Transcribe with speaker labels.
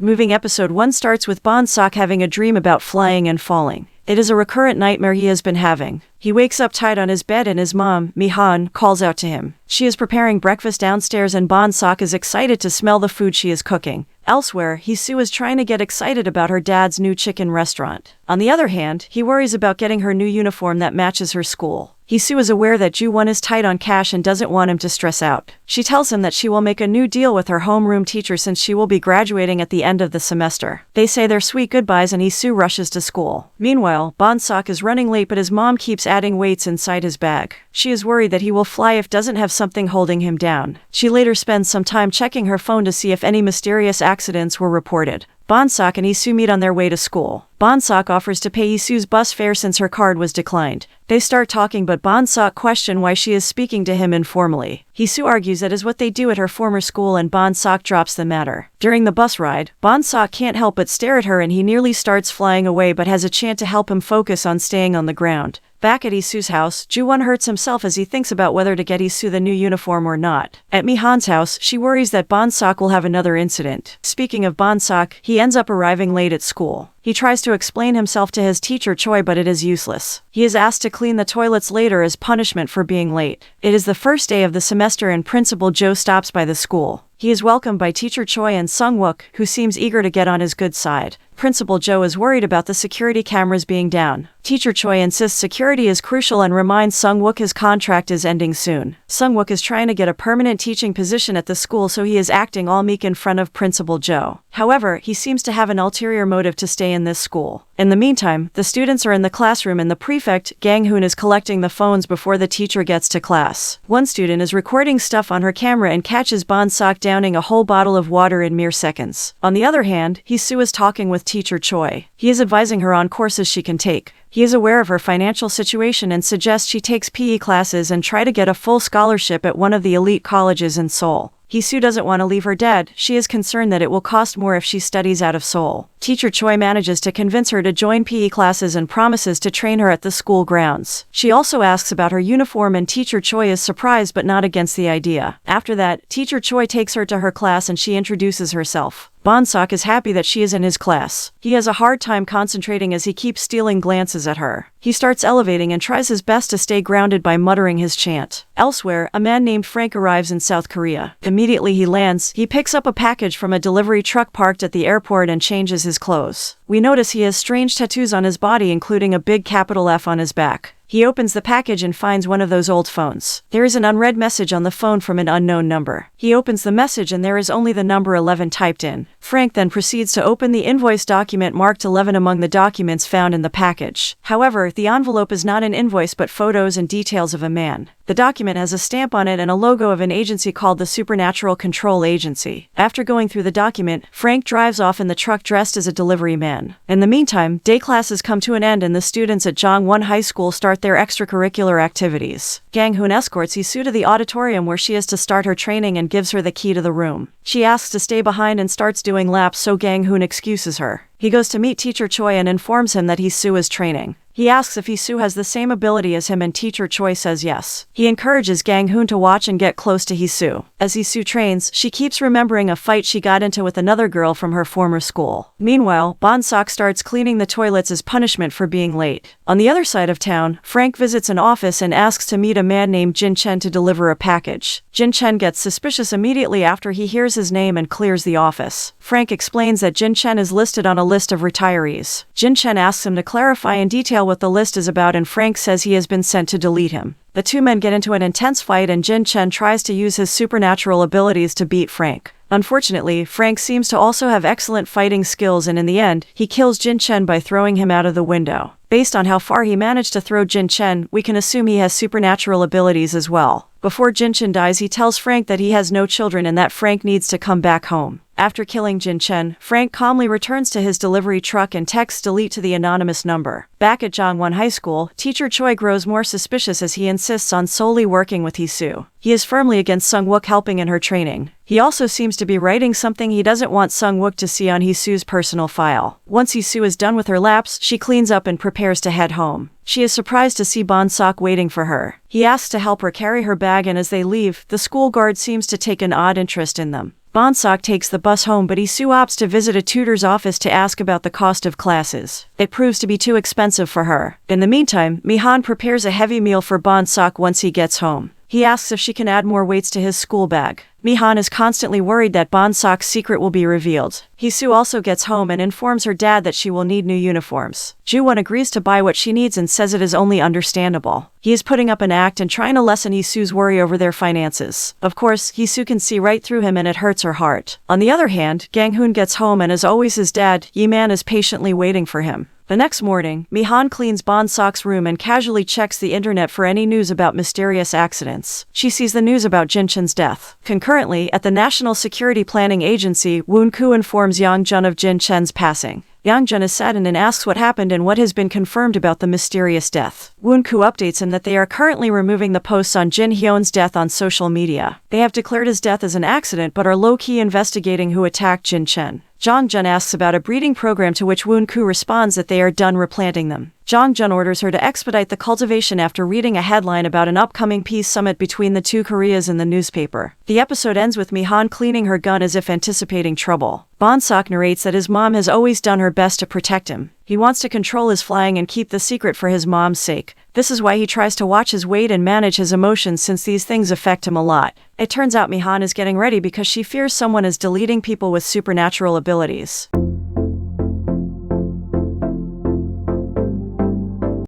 Speaker 1: Moving Episode 1 starts with Bon-sok having a dream about flying and falling. It is a recurrent nightmare he has been having. He wakes up tied on his bed and his mom, Mi-han, calls out to him. She is preparing breakfast downstairs and Bon-sok is excited to smell the food she is cooking. Elsewhere, Hee-soo is trying to get excited about her dad's new chicken restaurant. On the other hand, he worries about getting her new uniform that matches her school. Hee-soo is aware that Ju-won is tight on cash and doesn't want him to stress out. She tells him that she will make a new deal with her homeroom teacher since she will be graduating at the end of the semester. They say their sweet goodbyes and Hee-soo rushes to school. Meanwhile, Bon-sok is running late but his mom keeps adding weights inside his bag. She is worried that he will fly if doesn't have something holding him down. She later spends some time checking her phone to see if any mysterious accidents were reported. Bon-sok and Hee-soo meet on their way to school. Bon-sok offers to pay Hee-soo's bus fare since her card was declined. They start talking but Bon-sok questions why she is speaking to him informally. Hee-soo argues that is what they do at her former school and Bon-sok drops the matter. During the bus ride, Bon-sok can't help but stare at her and he nearly starts flying away but has a chant to help him focus on staying on the ground. Back at Hee-soo's house, Ju-won hurts himself as he thinks about whether to get Hee-soo the new uniform or not. At Mi-han's house, she worries that Bon-sok will have another incident. Speaking of Bon-sok, he ends up arriving late at school. He tries to explain himself to his teacher Choi but it is useless. He is asked to clean the toilets later as punishment for being late. It is the first day of the semester and Principal Jo stops by the school. He is welcomed by teacher Choi and Sung-wook, who seems eager to get on his good side. Principal Jo is worried about the security cameras being down. Teacher Choi insists security is crucial and reminds Sung-wook his contract is ending soon. Sung-wook is trying to get a permanent teaching position at the school so he is acting all meek in front of Principal Jo. However, he seems to have an ulterior motive to stay in this school. In the meantime, the students are in the classroom and the prefect, Gang-hoon, is collecting the phones before the teacher gets to class. One student is recording stuff on her camera and catches Bon-sok downing a whole bottle of water in mere seconds. On the other hand, Hee-soo is talking with teacher Choi. He is advising her on courses she can take. He is aware of her financial situation and suggests she takes PE classes and try to get a full scholarship at one of the elite colleges in Seoul. Hee-soo doesn't want to leave her dad. She is concerned that it will cost more if she studies out of Seoul. Teacher Choi manages to convince her to join PE classes and promises to train her at the school grounds. She also asks about her uniform and teacher Choi is surprised but not against the idea. After that, teacher Choi takes her to her class and she introduces herself. Bon-sok is happy that she is in his class. He has a hard time concentrating as he keeps stealing glances at her. He starts elevating and tries his best to stay grounded by muttering his chant. Elsewhere, a man named Frank arrives in South Korea. Immediately he lands, he picks up a package from a delivery truck parked at the airport and changes his clothes. We notice he has strange tattoos on his body, including a big capital F on his back. He opens the package and finds one of those old phones. There is an unread message on the phone from an unknown number. He opens the message and there is only the number 11 typed in. Frank then proceeds to open the invoice document marked 11 among the documents found in the package. However, the envelope is not an invoice but photos and details of a man. The document has a stamp on it and a logo of an agency called the Supernatural Control Agency. After going through the document, Frank drives off in the truck dressed as a delivery man. In the meantime, day classes come to an end and the students at Jongwon High School start their extracurricular activities. Gang-hoon escorts Hee-soo to the auditorium where she is to start her training and gives her the key to the room. She asks to stay behind and starts doing laps so Gang-hoon excuses her. He goes to meet teacher Choi and informs him that Hee-soo is training. He asks if Hee-soo has the same ability as him and teacher Choi says yes. He encourages Gang-hoon to watch and get close to Hee-soo. As Hee-soo trains, she keeps remembering a fight she got into with another girl from her former school. Meanwhile, Bon-sok starts cleaning the toilets as punishment for being late. On the other side of town, Frank visits an office and asks to meet a man named Jin Chen to deliver a package. Jin Chen gets suspicious immediately after he hears his name and clears the office. Frank explains that Jin Chen is listed on a list of retirees. Jin Chen asks him to clarify in detail what the list is about and Frank says he has been sent to delete him. The two men get into an intense fight and Jin Chen tries to use his supernatural abilities to beat Frank. Unfortunately, Frank seems to also have excellent fighting skills and in the end, he kills Jin Chen by throwing him out of the window. Based on how far he managed to throw Jin Chen, we can assume he has supernatural abilities as well. Before Jin Chen dies, he tells Frank that he has no children and that Frank needs to come back home. After killing Jin Chen, Frank calmly returns to his delivery truck and texts delete to the anonymous number. Back at Jongwon High School, teacher Choi grows more suspicious as he insists on solely working with Hee-soo. He is firmly against Sung-wook helping in her training. He also seems to be writing something he doesn't want Sung-wook to see on Hee-soo's personal file. Once Hee-soo is done with her laps, she cleans up and prepares to head home. She is surprised to see Bon-sok waiting for her. He asks to help her carry her bag and as they leave, the school guard seems to take an odd interest in them. Bonsok takes the bus home, but Isu opts to visit a tutor's office to ask about the cost of classes. It proves to be too expensive for her. In the meantime, Mi-han prepares a heavy meal for Bonsok once he gets home. He asks if she can add more weights to his school bag. Mi-han is constantly worried that Bonsok's secret will be revealed. Hisu also gets home and informs her dad that she will need new uniforms. Ju-won agrees to buy what she needs and says it is only understandable. He is putting up an act and trying to lessen Hisu's worry over their finances. Of course, Hisu can see right through him and it hurts her heart. On the other hand, Gang-hoon gets home and as always his dad, Yi-man, is patiently waiting for him. The next morning, Mi-han cleans Bonsok's room and casually checks the internet for any news about mysterious accidents. She sees the news about Jin-chen's death. Concurrently, at the National Security Planning Agency, Woon-koo informs Yang-jun of Jin-chen's passing. Yang-jun is saddened and asks what happened and what has been confirmed about the mysterious death. Woon-koo updates him that they are currently removing the posts on Jin Hyun's death on social media. They have declared his death as an accident but are low-key investigating who attacked Jin-chen. Jong-jun asks about a breeding program, to which Woon-koo responds that they are done replanting them. Jong-jun orders her to expedite the cultivation after reading a headline about an upcoming peace summit between the two Koreas in the newspaper. The episode ends with Mi-han cleaning her gun as if anticipating trouble. Bonsok narrates that his mom has always done her best to protect him. He wants to control his flying and keep the secret for his mom's sake. This is why he tries to watch his weight and manage his emotions, since these things affect him a lot. It turns out Mi-han is getting ready because she fears someone is deleting people with supernatural abilities.